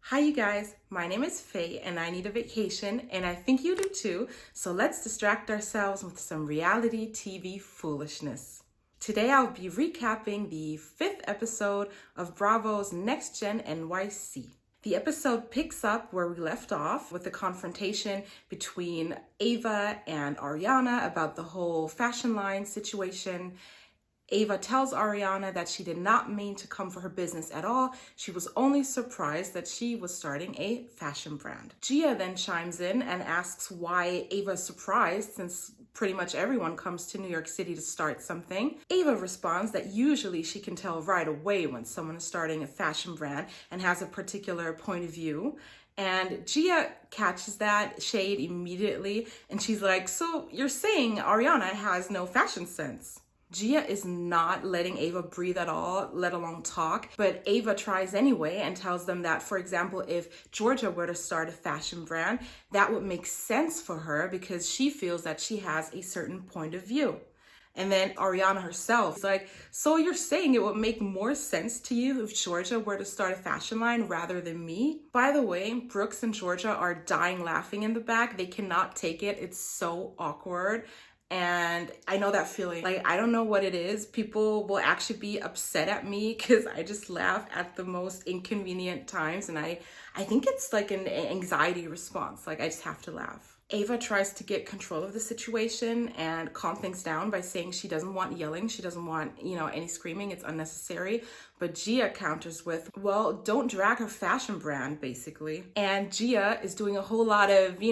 Hi you guys, my name is Faye and I need a vacation and I think you do too, so let's distract ourselves with some reality TV foolishness. Today I'll be recapping the 5th episode of Bravo's Next Gen NYC. The episode picks up where we left off with the confrontation between Ava and Ariana about the whole fashion line situation. Ava tells Ariana that she did not mean to come for her business at all. She was only surprised that she was starting a fashion brand. Gia then chimes in and asks why Ava's surprised since pretty much everyone comes to New York City to start something. Ava responds that usually she can tell right away when someone is starting a fashion brand and has a particular point of view. And Gia catches that shade immediately and she's like, so you're saying Ariana has no fashion sense? Gia is not letting Ava breathe at all, let alone talk, but Ava tries anyway and tells them that, for example, if Georgia were to start a fashion brand, that would make sense for her because she feels that she has a certain point of view. And then Ariana herself is like, so you're saying it would make more sense to you if Georgia were to start a fashion line rather than me? By the way, Brooks and Georgia are dying laughing in the back. They cannot take it. It's so awkward. And I know that feeling. Like, I don't know what it is. People will actually be upset at me because I just laugh at the most inconvenient times. And I think it's like an anxiety response. Like, I just have to laugh. Ava tries to get control of the situation and calm things down by saying she doesn't want yelling. She doesn't want, any screaming. It's unnecessary. But Gia counters with, well, don't drag her fashion brand, basically. And Gia is doing a whole lot of,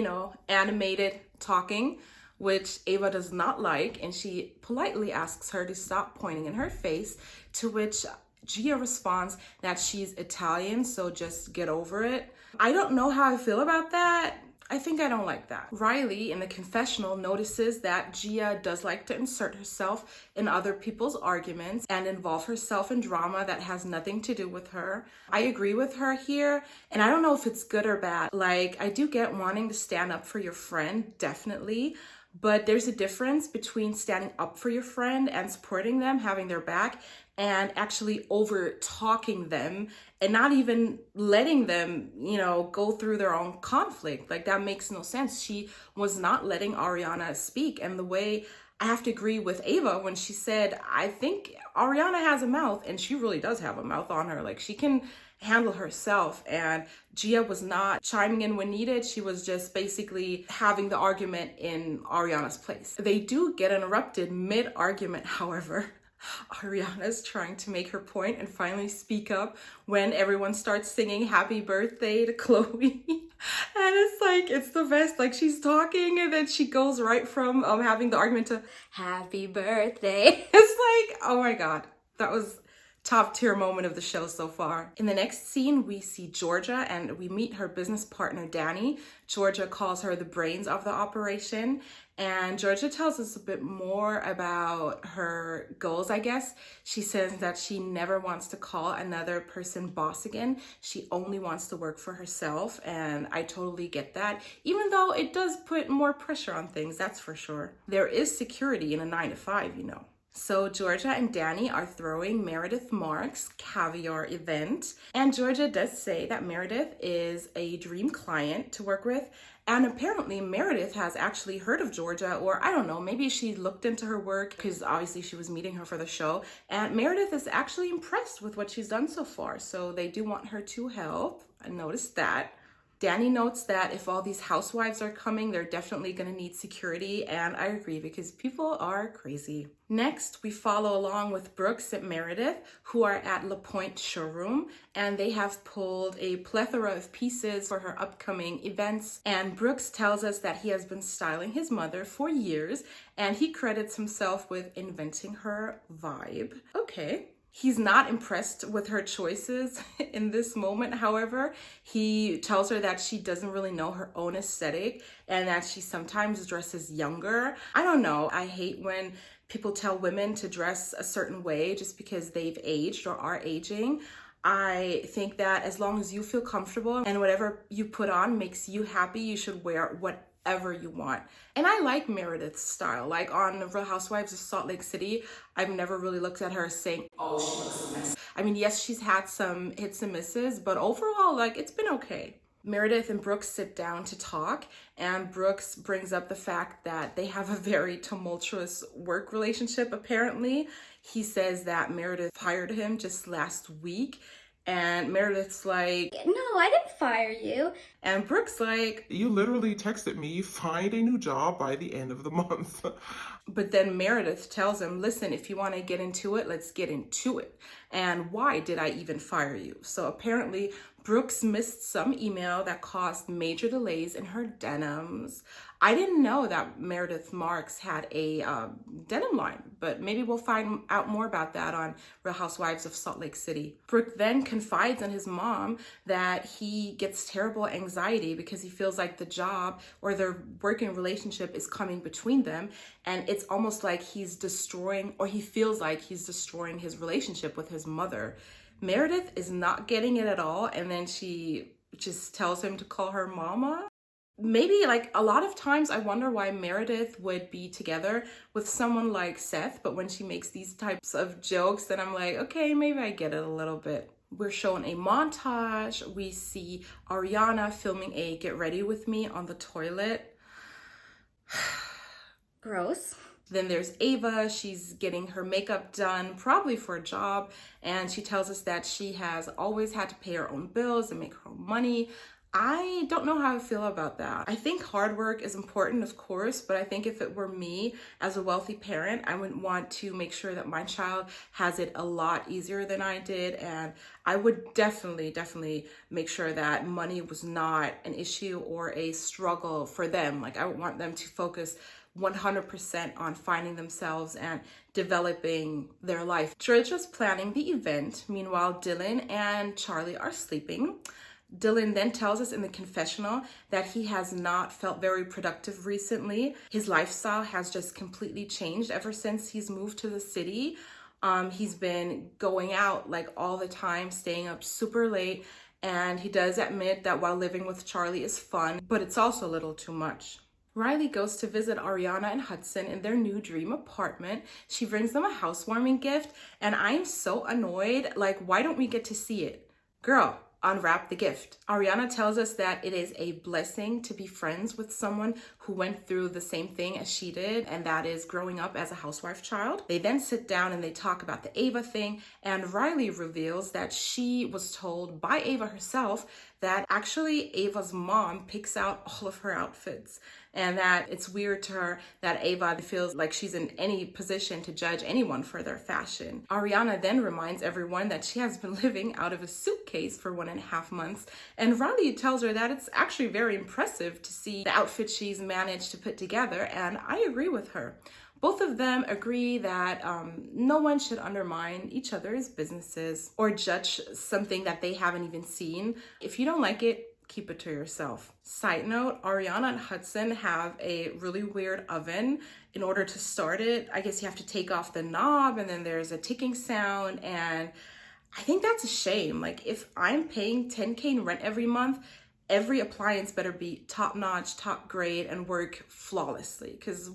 animated talking, which Ava does not like, and she politely asks her to stop pointing in her face, to which Gia responds that she's Italian, so just get over it. I don't know how I feel about that. I think I don't like that. Riley in the confessional notices that Gia does like to insert herself in other people's arguments and involve herself in drama that has nothing to do with her. I agree with her here, and I don't know if it's good or bad. Like, I do get wanting to stand up for your friend, definitely. But there's a difference between standing up for your friend and supporting them, having their back, and actually over talking them and not even letting them, go through their own conflict. Like, that makes no sense. She was not letting Ariana speak. And the way I have to agree with Ava when she said, I think Ariana has a mouth, and she really does have a mouth on her. Like, she can handle herself, and Gia was not chiming in when needed. She was just basically having the argument in Ariana's place. They do get interrupted mid-argument, however. Ariana's trying to make her point and finally speak up when everyone starts singing happy birthday to Chloe. And it's the best. Like, she's talking and then she goes right from having the argument to happy birthday. It's like, oh my God, that was top tier moment of the show so far. In the next scene, we see Georgia and we meet her business partner, Danny. Georgia calls her the brains of the operation. And Georgia tells us a bit more about her goals, I guess. She says that she never wants to call another person boss again. She only wants to work for herself. And I totally get that, even though it does put more pressure on things, that's for sure. There is security in a 9-to-5, So Georgia and Danny are throwing Meredith Marks' caviar event. And Georgia does say that Meredith is a dream client to work with. And apparently Meredith has actually heard of Georgia, or I don't know, maybe she looked into her work because obviously she was meeting her for the show. And Meredith is actually impressed with what she's done so far. So they do want her to help. I noticed that. Danny notes that if all these housewives are coming, they're definitely going to need security, and I agree because people are crazy. Next, we follow along with Brooks and Meredith, who are at La Pointe showroom, and they have pulled a plethora of pieces for her upcoming events. And Brooks tells us that he has been styling his mother for years, and he credits himself with inventing her vibe. Okay. He's not impressed with her choices in this moment, however. He tells her that she doesn't really know her own aesthetic and that she sometimes dresses younger. I don't know. I hate when people tell women to dress a certain way just because they've aged or are aging. I think that as long as you feel comfortable and whatever you put on makes you happy, you should wear whatever you want. And I like Meredith's style. Like on Real Housewives of Salt Lake City, I've never really looked at her saying, oh, she looks a mess. I mean, yes, she's had some hits and misses, but overall, like, it's been okay. Meredith and Brooks sit down to talk, and Brooks brings up the fact that they have a very tumultuous work relationship, apparently. He says that Meredith fired him just last week, and Meredith's like, no, I didn't fire you. And Brooks like, you literally texted me, find a new job by the end of the month. But then Meredith tells him, listen, if you want to get into it, let's get into it. And why did I even fire you? So apparently Brooks missed some email that caused major delays in her denims. I didn't know that Meredith Marks had a denim line, but maybe we'll find out more about that on Real Housewives of Salt Lake City. Brooke then confides in his mom that he gets terrible anxiety because he feels like the job or their working relationship is coming between them. And it's almost like he's destroying, or he feels like he's destroying his relationship with his mother. Meredith is not getting it at all. And then she just tells him to call her mama. Maybe like a lot of times I wonder why Meredith would be together with someone like Seth, but when she makes these types of jokes, then I'm like, okay, maybe I get it a little bit. We're shown a montage. We see Ariana filming a get ready with me on the toilet. Gross. Then there's Ava. She's getting her makeup done, probably for a job. And she tells us that she has always had to pay her own bills and make her own money. I don't know how I feel about that. I think hard work is important, of course, but I think if it were me as a wealthy parent, I would want to make sure that my child has it a lot easier than I did. And I would definitely make sure that money was not an issue or a struggle for them. Like, I would want them to focus 100% on finding themselves and developing their life. Georgia's planning the event. Meanwhile, Dylan and Charlie are sleeping. Dylan then tells us in the confessional that he has not felt very productive recently. His lifestyle has just completely changed ever since he's moved to the city. He's been going out like all the time, staying up super late, and he does admit that while living with Charlie is fun, but it's also a little too much. Riley goes to visit Ariana and Hudson in their new dream apartment. She brings them a housewarming gift, and I'm so annoyed. Like, why don't we get to see it? Girl, unwrap the gift. Ariana tells us that it is a blessing to be friends with someone who went through the same thing as she did, and that is growing up as a housewife child. They then sit down and they talk about the Ava thing, and Riley reveals that she was told by Ava herself that actually Ava's mom picks out all of her outfits, and that it's weird to her that Ava feels like she's in any position to judge anyone for their fashion. Ariana then reminds everyone that she has been living out of a suitcase for 1.5 months, and Riley tells her that it's actually very impressive to see the outfit she's managed to put together, and I agree with her. Both of them agree that no one should undermine each other's businesses or judge something that they haven't even seen. If you don't like it, keep it to yourself. Side note, Ariana and Hudson have a really weird oven. In order to start it, I guess you have to take off the knob, and then there's a ticking sound, and I think that's a shame. Like, if I'm paying $10K in rent every month, every appliance better be top-notch, top grade, and work flawlessly, because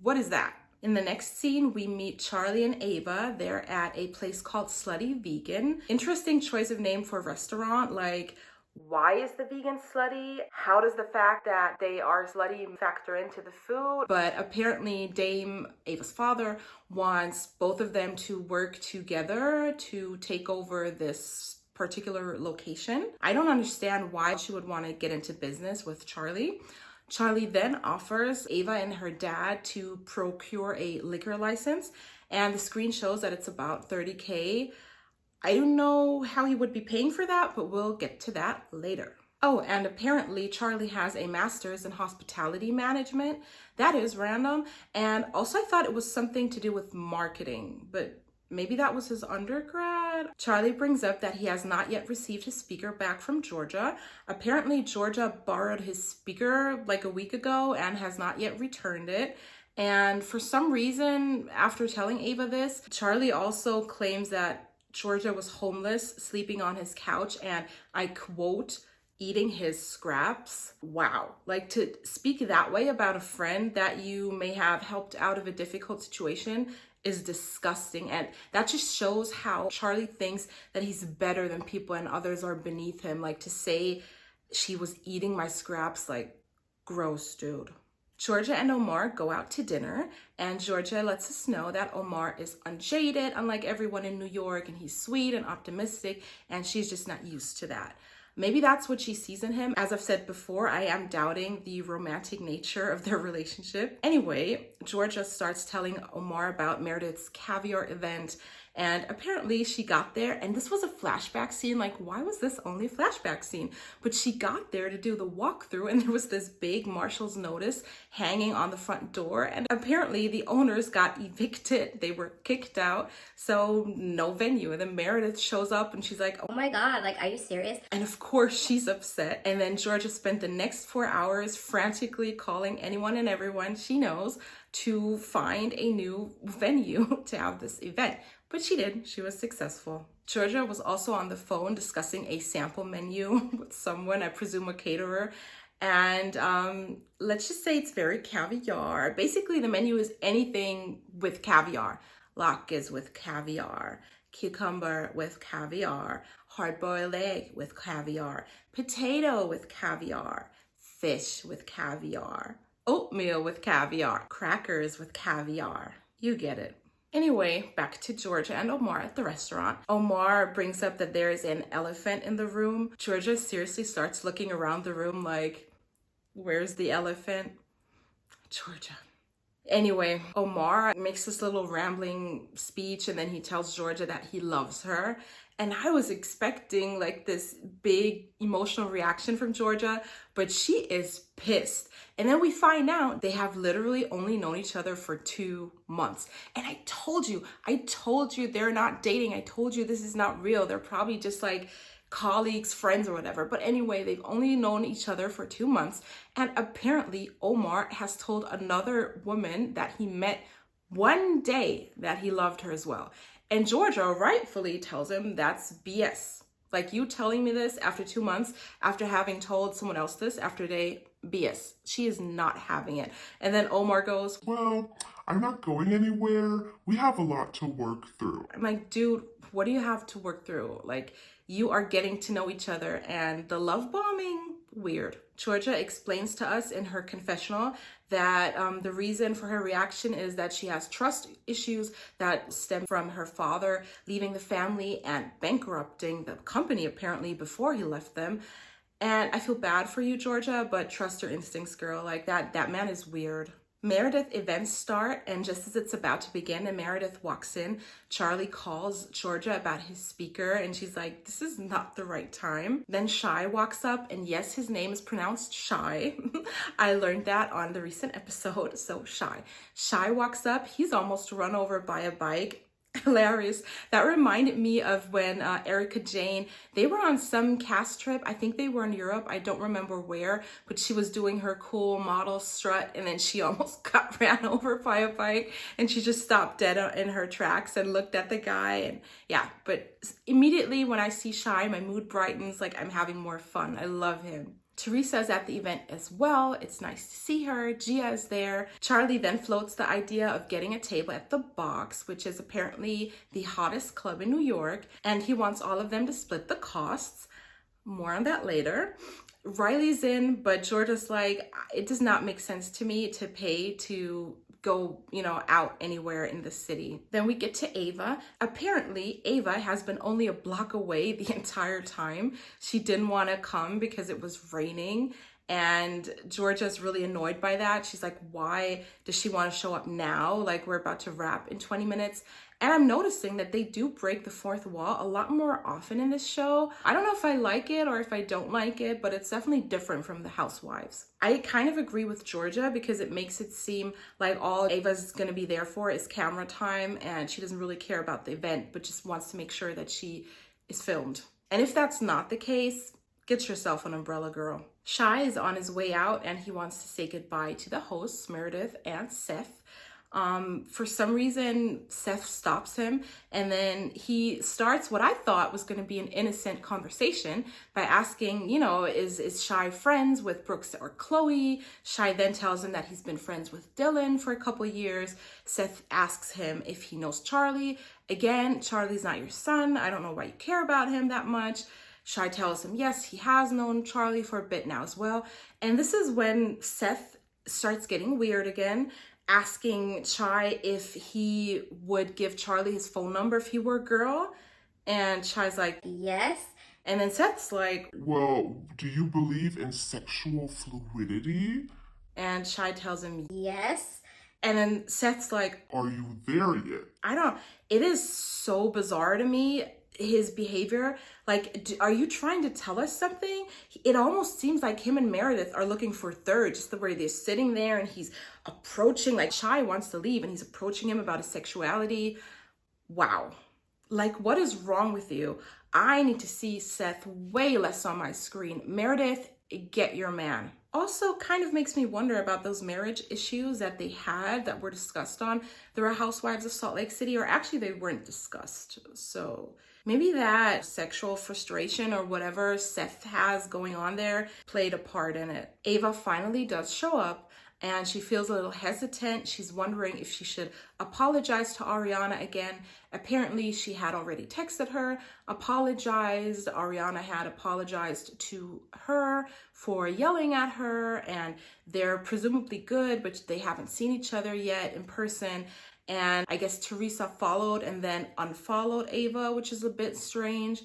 what is that? In the next scene, we meet Charlie and Ava. They're at a place called Slutty Vegan. Interesting choice of name for a restaurant. Like, why is the vegan slutty? How does the fact that they are slutty factor into the food? But apparently Dame, Ava's father, wants both of them to work together to take over this particular location. I don't understand why she would want to get into business with Charlie. Charlie then offers Ava and her dad to procure a liquor license, and the screen shows that it's about $30K. I don't know how he would be paying for that, but we'll get to that later. Oh, and apparently Charlie has a master's in hospitality management. That is random. And also I thought it was something to do with marketing, but maybe that was his undergrad. Charlie brings up that he has not yet received his speaker back from Georgia. Apparently Georgia borrowed his speaker like a week ago and has not yet returned it. And for some reason, after telling Ava this, Charlie also claims that Georgia was homeless, sleeping on his couch, and I quote, eating his scraps. Wow. Like, to speak that way about a friend that you may have helped out of a difficult situation is disgusting. And that just shows how Charlie thinks that he's better than people and others are beneath him. Like, to say she was eating my scraps, like, gross, dude. Georgia and Omar go out to dinner, and Georgia lets us know that Omar is unjaded, unlike everyone in New York, and he's sweet and optimistic, and she's just not used to that. Maybe that's what she sees in him. As I've said before, I am doubting the romantic nature of their relationship. Anyway, Georgia starts telling Omar about Meredith's caviar event, and apparently she got there, and this was a flashback scene. Like, why was this only a flashback scene? But she got there to do the walkthrough, and there was this big Marshall's notice hanging on the front door, and apparently the owners got evicted. They were kicked out, so no venue. And then Meredith shows up, and she's like, Oh my God, like, are you serious? and of course she's upset. And then Georgia spent the next 4 hours frantically calling anyone and everyone she knows to find a new venue to have this event. But she did. She was successful. Georgia was also on the phone discussing a sample menu with someone, I presume a caterer. And let's just say it's very caviar. Basically, the menu is anything with caviar. Latkes with caviar, cucumber with caviar, hard-boiled egg with caviar, potato with caviar, fish with caviar, oatmeal with caviar, crackers with caviar. You get it. Anyway, back to Georgia and Omar at the restaurant. Omar brings up that there is an elephant in the room. Georgia seriously starts looking around the room like, where's the elephant? Georgia. Anyway, Omar makes this little rambling speech, and then he tells Georgia that he loves her. And I was expecting like this big emotional reaction from Georgia, but she is pissed. And then we find out they have literally only known each other for 2 months. And I told you they're not dating. I told you this is not real. They're probably just like colleagues, friends, or whatever. But anyway, they've only known each other for 2 months. And apparently Omar has told another woman that he met one day that he loved her as well. And Georgia rightfully tells him that's BS. Like, you telling me this after 2 months, after having told someone else this after a day, BS. She is not having it. And then Omar goes, Well, I'm not going anywhere. We have a lot to work through. I'm like, dude, what do you have to work through? Like, you are getting to know each other, and the love bombing, weird. Georgia explains to us in her confessional that the reason for her reaction is that she has trust issues that stem from her father leaving the family and bankrupting the company apparently before he left them. And I feel bad for you, Georgia, but trust your instincts, girl. Like, that man is weird. Meredith events start, and just as it's about to begin and Meredith walks in, Charlie calls Georgia about his speaker, and she's like, this is not the right time. Then Shy walks up, and yes, his name is pronounced Shy. I learned that on the recent episode, so Shy. Shy walks up, he's almost run over by a bike. Hilarious. That reminded me of when Erica Jane, they were on some cast trip. I think they were in Europe. I don't remember where, but she was doing her cool model strut, and then she almost got ran over by a bike, and she just stopped dead in her tracks and looked at the guy. And yeah, but immediately when I see Shy, my mood brightens. Like, I'm having more fun. I love him. Teresa's at the event as well. It's nice to see her. Gia is there. Charlie then floats the idea of getting a table at the Box, which is apparently the hottest club in New York, and he wants all of them to split the costs. More on that later. Riley's in, but Georgia's like, it does not make sense to me to pay to go, out anywhere in the city. Then we get to Ava. Apparently, Ava has been only a block away the entire time. She didn't want to come because it was raining, and Georgia's really annoyed by that. She's like, why does she want to show up now? Like, we're about to wrap in 20 minutes. And I'm noticing that they do break the fourth wall a lot more often in this show. I don't know if I like it or if I don't like it, but it's definitely different from the Housewives. I kind of agree with Georgia because it makes it seem like all Ava's going to be there for is camera time, and she doesn't really care about the event, but just wants to make sure that she is filmed. And if that's not the case, get yourself an umbrella, girl. Shy is on his way out, and he wants to say goodbye to the hosts, Meredith and Seth. For some reason, Seth stops him, and then he starts what I thought was going to be an innocent conversation by asking, is Shai friends with Brooks or Chloe? Shai then tells him that he's been friends with Dylan for a couple years. Seth asks him if he knows Charlie. Again, Charlie's not your son. I don't know why you care about him that much. Shai tells him, yes, he has known Charlie for a bit now as well. And this is when Seth starts getting weird again, asking Shai if he would give Charlie his phone number if he were a girl. And Shai's like, Yes. and then Seth's like, Well, do you believe in sexual fluidity? and Shai tells him, Yes. and then Seth's like, Are you there yet? It is so bizarre to me, his behavior. Like, are you trying to tell us something? It almost seems like him and Meredith are looking for a third, just the way they're sitting there and he's approaching, like Shai wants to leave and he's approaching him about his sexuality. Wow. Like, what is wrong with you? I need to see Seth way less on my screen. Meredith, get your man. Also kind of makes me wonder about those marriage issues that they had that were discussed on The Real Housewives of Salt Lake City, or actually they weren't discussed. So maybe that sexual frustration or whatever Seth has going on there played a part in it. Ava finally does show up and she feels a little hesitant. She's wondering if she should apologize to Ariana again. Apparently, she had already texted her, apologized. Ariana had apologized to her for yelling at her, and they're presumably good, but they haven't seen each other yet in person. And I guess Teresa followed and then unfollowed Ava, which is a bit strange.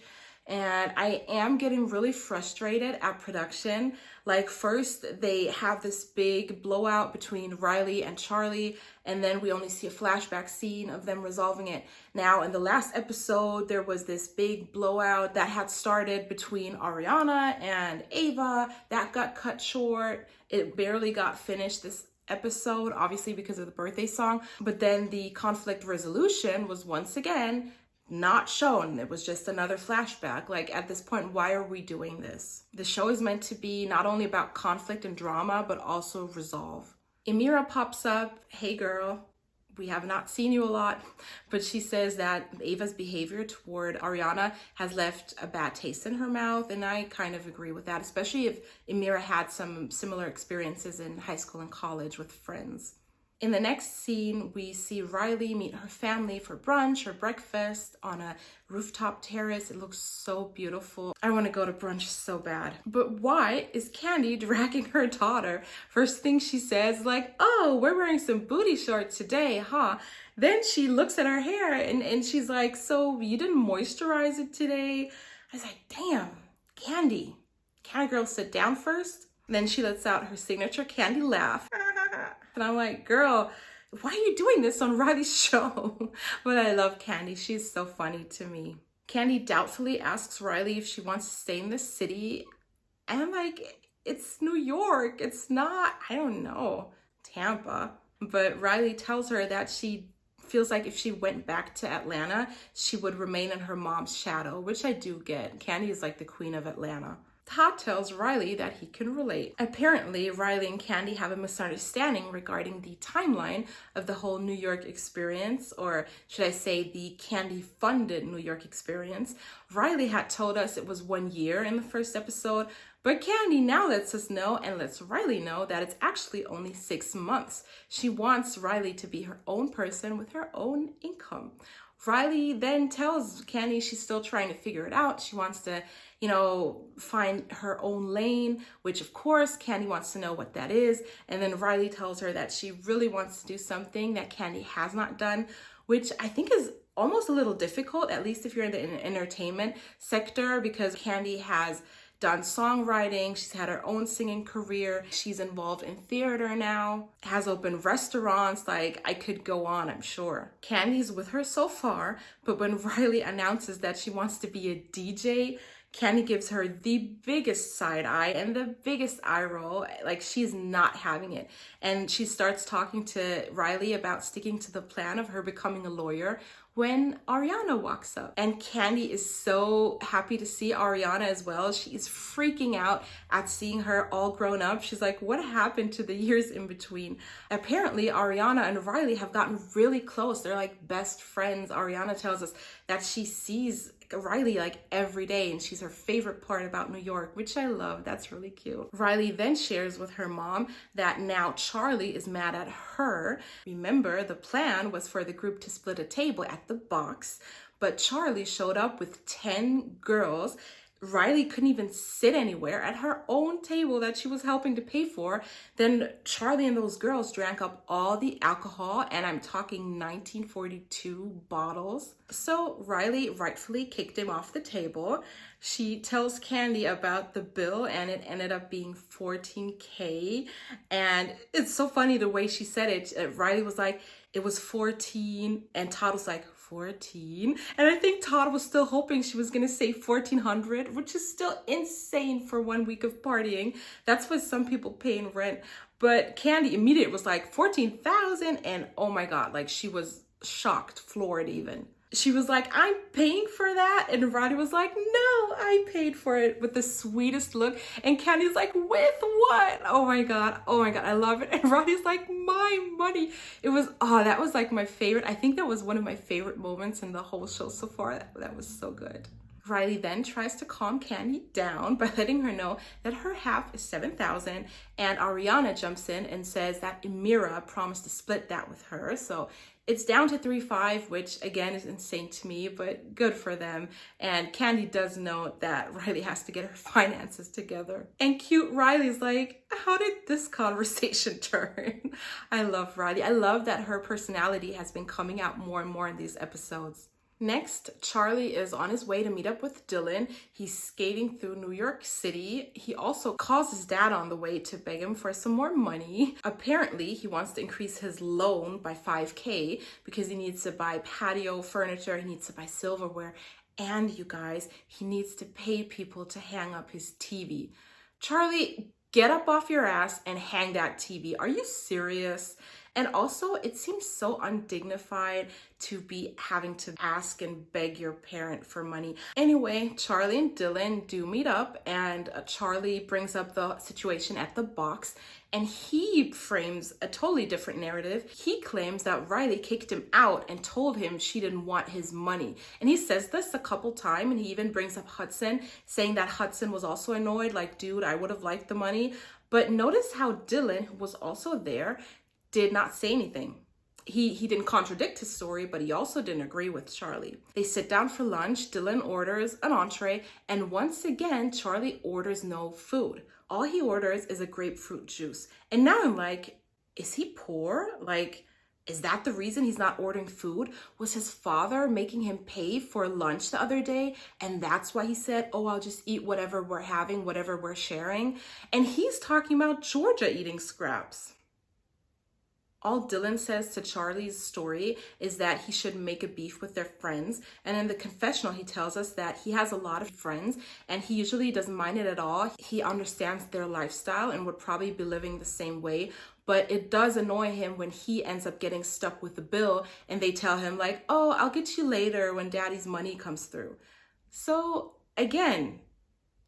And I am getting really frustrated at production. Like, first they have this big blowout between Riley and Charlie, and then we only see a flashback scene of them resolving it. Now, in the last episode, there was this big blowout that had started between Ariana and Ava. That got cut short. It barely got finished this episode, obviously because of the birthday song. But then the conflict resolution was once again not shown. It was just another flashback. Like, at this point, why are we doing this? The show is meant to be not only about conflict and drama, but also resolve. Amira pops up. Hey girl, we have not seen you a lot, but she says that Ava's behavior toward Ariana has left a bad taste in her mouth, and I kind of agree with that, especially if Amira had some similar experiences in high school and college with friends. In the next scene, we see Riley meet her family for brunch or breakfast on a rooftop terrace. It looks so beautiful. I want to go to brunch so bad. But why is Candy dragging her daughter? First thing she says, like, oh, we're wearing some booty shorts today, huh? Then she looks at her hair and she's like, so you didn't moisturize it today? I was like, damn, Candy. Can a girl sit down first? Then she lets out her signature Candy laugh. And I'm like, girl, why are you doing this on Riley's show? But I love Candy. She's so funny to me. Candy doubtfully asks Riley if she wants to stay in the city. And I'm like, it's New York. It's not, I don't know, Tampa. But Riley tells her that she feels like if she went back to Atlanta, she would remain in her mom's shadow, which I do get. Candy is like the queen of Atlanta. Todd tells Riley that he can relate. Apparently, Riley and Candy have a misunderstanding regarding the timeline of the whole New York experience, or should I say the Candy-funded New York experience. Riley had told us it was 1 year in the first episode, but Candy now lets us know and lets Riley know that it's actually only 6 months. She wants Riley to be her own person with her own income. Riley then tells Candy she's still trying to figure it out. She wants to, find her own lane, which of course Candy wants to know what that is. And then Riley tells her that she really wants to do something that Candy has not done, which I think is almost a little difficult, at least if you're in the entertainment sector, because Candy has done songwriting, she's had her own singing career, she's involved in theater now, has opened restaurants, like I could go on, I'm sure. Candy's with her so far, but when Riley announces that she wants to be a DJ, Candy gives her the biggest side eye and the biggest eye roll, like she's not having it. And she starts talking to Riley about sticking to the plan of her becoming a lawyer, when Ariana walks up. And Candy is so happy to see Ariana as well. She's freaking out at seeing her all grown up. She's like, what happened to the years in between? Apparently, Ariana and Riley have gotten really close. They're like best friends. Ariana tells us that she sees Riley like every day and she's her favorite part about New York, which I love. That's really cute. Riley then shares with her mom that now Charlie is mad at her. Remember, the plan was for the group to split a table at the box, but Charlie showed up with 10 girls. Riley couldn't even sit anywhere at her own table that she was helping to pay for. Then Charlie and those girls drank up all the alcohol, and I'm talking 1942 bottles. So Riley rightfully kicked him off the table. She tells Candy about the bill, and it ended up being $14K. And it's so funny the way she said it. Riley was like, it was 14, and Todd was like, 14. And I think Todd was still hoping she was going to say 1,400, which is still insane for 1 week of partying. That's what some people pay in rent. But Candy immediately was like 14,000. And oh my God, like she was shocked, floored even. She was like, I'm paying for that. And Roddy was like, no, I paid for it, with the sweetest look. And Candy's like, with what? Oh my God, I love it. And Roddy's like, my money. It was, that was like my favorite. I think that was one of my favorite moments in the whole show so far. That was so good. Riley then tries to calm Candy down by letting her know that her half is $7,000, and Ariana jumps in and says that Amira promised to split that with her. So it's down to 3-5, which again is insane to me, but good for them. And Candy does note that Riley has to get her finances together. And cute Riley's like, how did this conversation turn? I love Riley. I love that her personality has been coming out more and more in these episodes. Next, Charlie is on his way to meet up with Dylan. He's skating through New York City. He also calls his dad on the way to beg him for some more money. Apparently, he wants to increase his loan by $5K because he needs to buy patio furniture, he needs to buy silverware, and you guys, he needs to pay people to hang up his TV. Charlie, get up off your ass and hang that TV. Are you serious? And also, it seems so undignified to be having to ask and beg your parent for money. Anyway, Charlie and Dylan do meet up, and Charlie brings up the situation at the box, and he frames a totally different narrative. He claims that Riley kicked him out and told him she didn't want his money. And he says this a couple times, and he even brings up Hudson, saying that Hudson was also annoyed, like, dude, I would have liked the money. But notice how Dylan, who was also there, did not say anything. He didn't contradict his story, but he also didn't agree with Charlie. They sit down for lunch. Dylan orders an entree, and once again, Charlie orders no food. All he orders is a grapefruit juice. And now I'm like, is he poor? Like, is that the reason he's not ordering food? Was his father making him pay for lunch the other day? And that's why he said, oh, I'll just eat whatever we're having, whatever we're sharing. And he's talking about Georgia eating scraps. All Dylan says to Charlie's story is that he should make a beef with their friends. And in the confessional, he tells us that he has a lot of friends and he usually doesn't mind it at all. He understands their lifestyle and would probably be living the same way. But it does annoy him when he ends up getting stuck with the bill and they tell him like, oh, I'll get you later when daddy's money comes through. So again,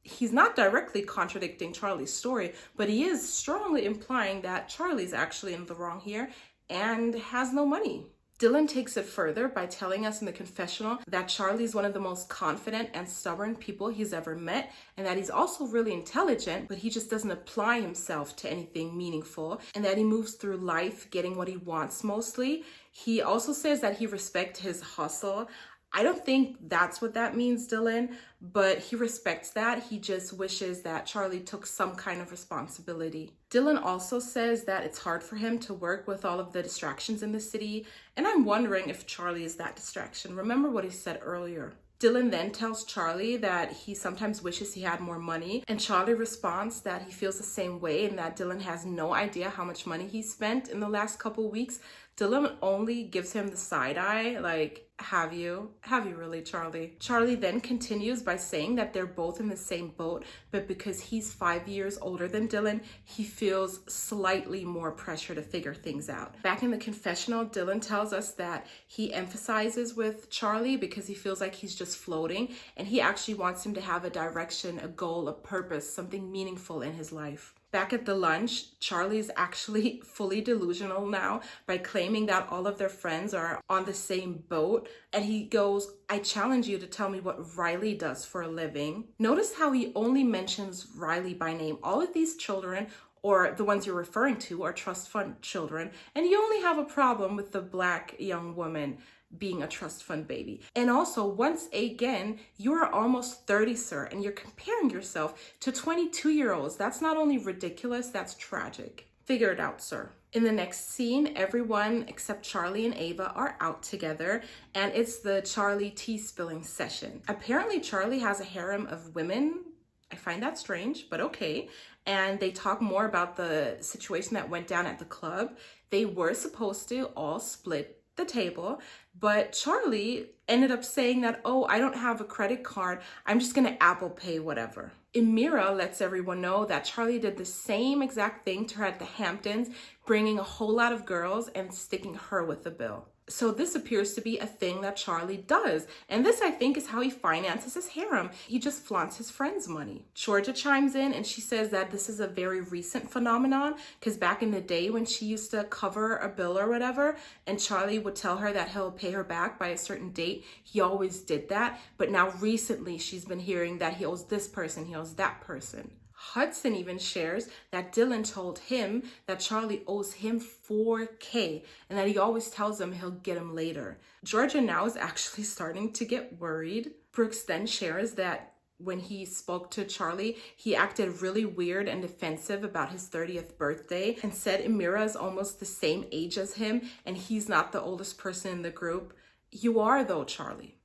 he's not directly contradicting Charlie's story, but he is strongly implying that Charlie's actually in the wrong here and has no money. Dylan takes it further by telling us in the confessional that Charlie's one of the most confident and stubborn people he's ever met, and that he's also really intelligent, but he just doesn't apply himself to anything meaningful, and that he moves through life getting what he wants mostly. He also says that he respects his hustle. I don't think that's what that means, Dylan, but he respects that. He just wishes that Charlie took some kind of responsibility. Dylan also says that it's hard for him to work with all of the distractions in the city, and I'm wondering if Charlie is that distraction. Remember what he said earlier. Dylan then tells Charlie that he sometimes wishes he had more money, and Charlie responds that he feels the same way and that Dylan has no idea how much money he spent in the last couple weeks. Dylan only gives him the side eye, like, have you? Have you really, Charlie? Charlie then continues by saying that they're both in the same boat, but because he's 5 years older than Dylan, he feels slightly more pressure to figure things out. Back in the confessional, Dylan tells us that he emphasizes with Charlie because he feels like he's just floating, and he actually wants him to have a direction, a goal, a purpose, something meaningful in his life. Back at the lunch, Charlie's actually fully delusional now by claiming that all of their friends are on the same boat. And he goes, I challenge you to tell me what Riley does for a living. Notice how he only mentions Riley by name. All of these children, or the ones you're referring to, are trust fund children. And you only have a problem with the Black young woman being a trust fund baby. And also, once again, you are almost 30, sir, and you're comparing yourself to 22-year-olds. That's not only ridiculous, that's tragic. Figure it out, sir. In the next scene, everyone except Charlie and Ava are out together, and it's the Charlie tea spilling session. Apparently, Charlie has a harem of women. I find that strange, but okay. And they talk more about the situation that went down at the club. They were supposed to all split the table, but Charlie ended up saying that, oh, I don't have a credit card, I'm just gonna Apple Pay whatever. Amira lets everyone know that Charlie did the same exact thing to her at the Hamptons, bringing a whole lot of girls and sticking her with the bill. So this appears to be a thing that Charlie does. And this, I think, is how he finances his harem. He just flaunts his friends' money. Georgia chimes in and she says that this is a very recent phenomenon because back in the day when she used to cover a bill or whatever, and Charlie would tell her that he'll pay her back by a certain date, he always did that. But now recently she's been hearing that he owes this person, he owes that person. Hudson even shares that Dylan told him that Charlie owes him $4,000 and that he always tells him he'll get him later. Georgia now is actually starting to get worried. Brooks then shares that when he spoke to Charlie, he acted really weird and defensive about his 30th birthday and said Amira is almost the same age as him and he's not the oldest person in the group. You are though, Charlie.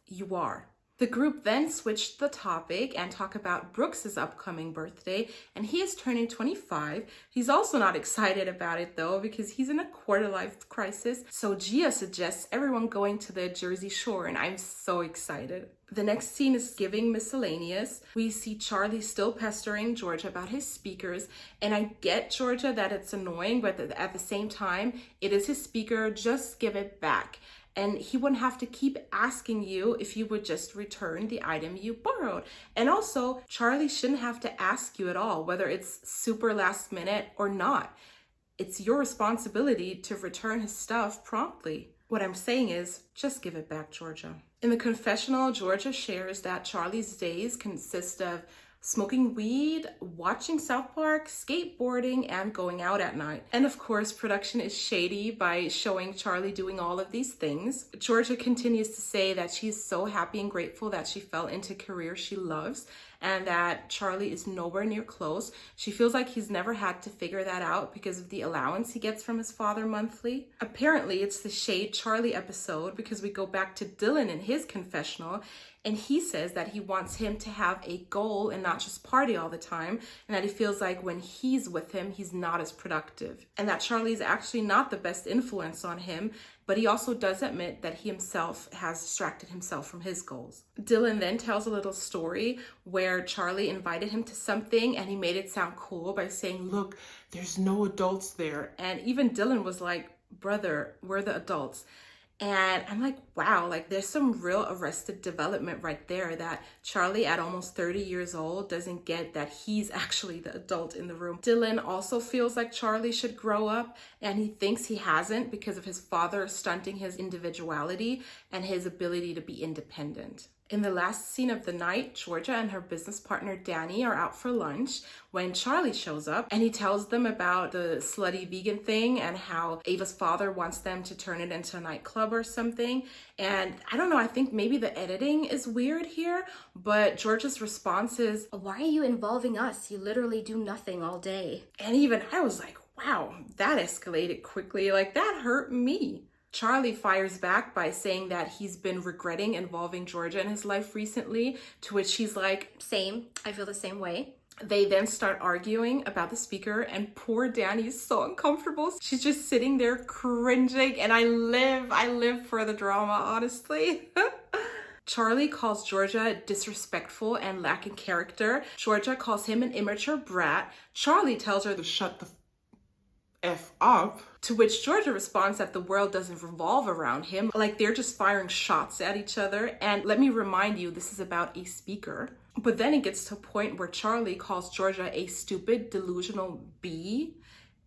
You are. The group then switched the topic and talk about Brooks's upcoming birthday, and he is turning 25. He's also not excited about it though because he's in a quarter-life crisis. So Gia suggests everyone going to the Jersey Shore, and I'm so excited. The next scene is giving miscellaneous. We see Charlie still pestering Georgia about his speakers, and I get, Georgia, that it's annoying, but at the same time, it is his speaker, just give it back. And he wouldn't have to keep asking you if you would just return the item you borrowed. And also, Charlie shouldn't have to ask you at all, whether it's super last minute or not. It's your responsibility to return his stuff promptly. What I'm saying is, just give it back, Georgia. In the confessional, Georgia shares that Charlie's days consist of smoking weed, watching South Park, skateboarding, and going out at night. And of course, production is shady by showing Charlie doing all of these things. Georgia continues to say that she's so happy and grateful that she fell into a career she loves and that Charlie is nowhere near close. She feels like he's never had to figure that out because of the allowance he gets from his father monthly. Apparently, it's the Shade Charlie episode because we go back to Dylan in his confessional, and he says that he wants him to have a goal and not just party all the time, and that he feels like when he's with him, he's not as productive. And that Charlie's actually not the best influence on him, but he also does admit that he himself has distracted himself from his goals. Dylan then tells a little story where Charlie invited him to something and he made it sound cool by saying, look, there's no adults there. And even Dylan was like, brother, we're the adults. And I'm like, wow, like there's some real arrested development right there that Charlie at almost 30 years old doesn't get that he's actually the adult in the room. Dylan also feels like Charlie should grow up, and he thinks he hasn't because of his father stunting his individuality and his ability to be independent. In the last scene of the night, Georgia and her business partner Danny are out for lunch when Charlie shows up, and he tells them about the slutty vegan thing and how Ava's father wants them to turn it into a nightclub or something. And I don't know, I think maybe the editing is weird here, but Georgia's response is, Why are you involving us? You literally do nothing all day. and even I was like, wow, that escalated quickly. Like that hurt me. Charlie fires back by saying that he's been regretting involving Georgia in his life recently, to which she's like, Same. I feel the same way. They then start arguing about the speaker, and poor Danny is so uncomfortable. She's just sitting there cringing, and I live for the drama, honestly. Charlie calls Georgia disrespectful and lacking character. Georgia calls him an immature brat. Charlie tells her to shut the F up. To which Georgia responds that the world doesn't revolve around him. Like they're just firing shots at each other. And let me remind you, this is about a speaker. But then it gets to a point where Charlie calls Georgia a stupid, delusional bee.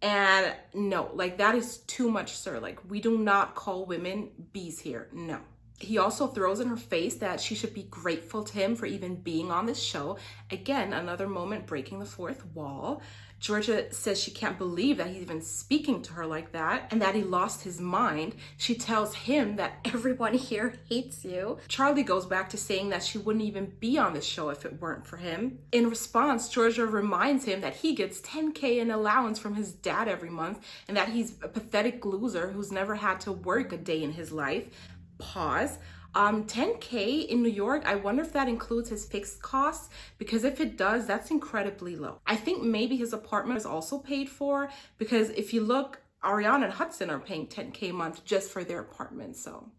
And no, like that is too much, sir. Like we do not call women bees here. No. He also throws in her face that she should be grateful to him for even being on this show. Again, another moment breaking the fourth wall. Georgia says she can't believe that he's even speaking to her like that and that he lost his mind. She tells him that Everyone here hates you. Charlie goes back to saying that she wouldn't even be on the show if it weren't for him. In response, Georgia reminds him that he gets $10K in allowance from his dad every month and that he's a pathetic loser who's never had to work a day in his life. Pause. 10K in New York, I wonder if that includes his fixed costs, because if it does, that's incredibly low. I think maybe his apartment is also paid for, because if you look, Ariana and Hudson are paying 10K a month just for their apartment. So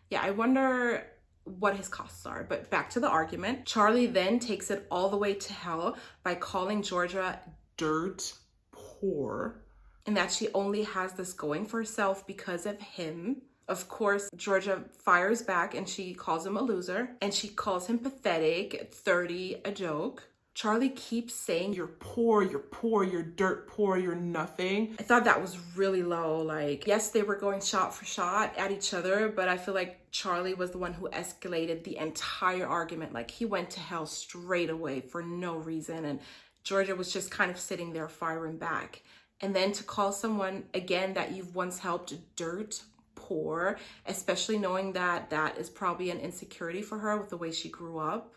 yeah, I wonder what his costs are. But back to the argument. Charlie then takes it all the way to hell by calling Georgia dirt poor and that she only has this going for herself because of him. Of course, Georgia fires back and she calls him a loser and she calls him pathetic, 30, a joke. Charlie keeps saying, you're poor, you're dirt poor, you're nothing. I thought that was really low. Like, yes, they were going shot for shot at each other, but I feel like Charlie was the one who escalated the entire argument. Like, he went to hell straight away for no reason. And Georgia was just kind of sitting there firing back. And then to call someone, again, that you've once helped dirt poor, especially knowing that that is probably an insecurity for her with the way she grew up,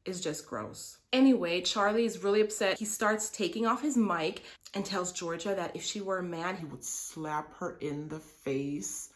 is just gross. Anyway, Charlie is really upset. He starts taking off his mic and tells Georgia that if she were a man, he would slap her in the face.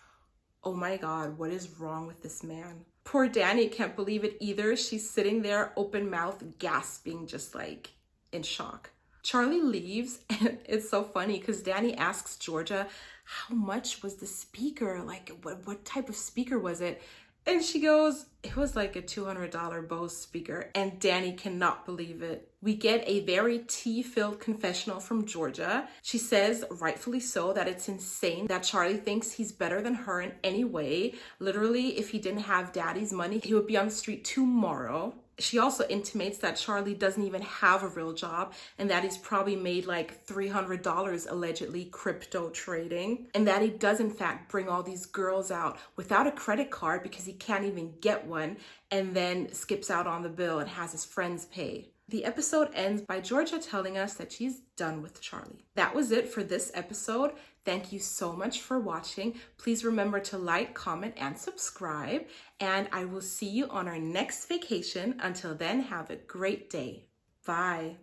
Oh my God, what is wrong with this man? Poor Danny can't believe it either. She's sitting there open mouth, gasping, just like in shock. Charlie leaves, and it's so funny because Danny asks Georgia, how much was the speaker? Like, what type of speaker was it? And she goes, it was like a $200 Bose speaker. And Danny cannot believe it. We get a very tea-filled confessional from Georgia. She says, rightfully so, that it's insane that Charlie thinks he's better than her in any way. Literally, if he didn't have daddy's money, he would be on the street tomorrow. She also intimates that Charlie doesn't even have a real job and that he's probably made like $300 allegedly crypto trading, and that he does in fact bring all these girls out without a credit card because he can't even get one, and then skips out on the bill and has his friends pay. The episode ends by Georgia telling us that she's done with Charlie. That was it for this episode. Thank you so much for watching. Please remember to like, comment, and subscribe. And I will see you on our next vacation. Until then, have a great day. Bye.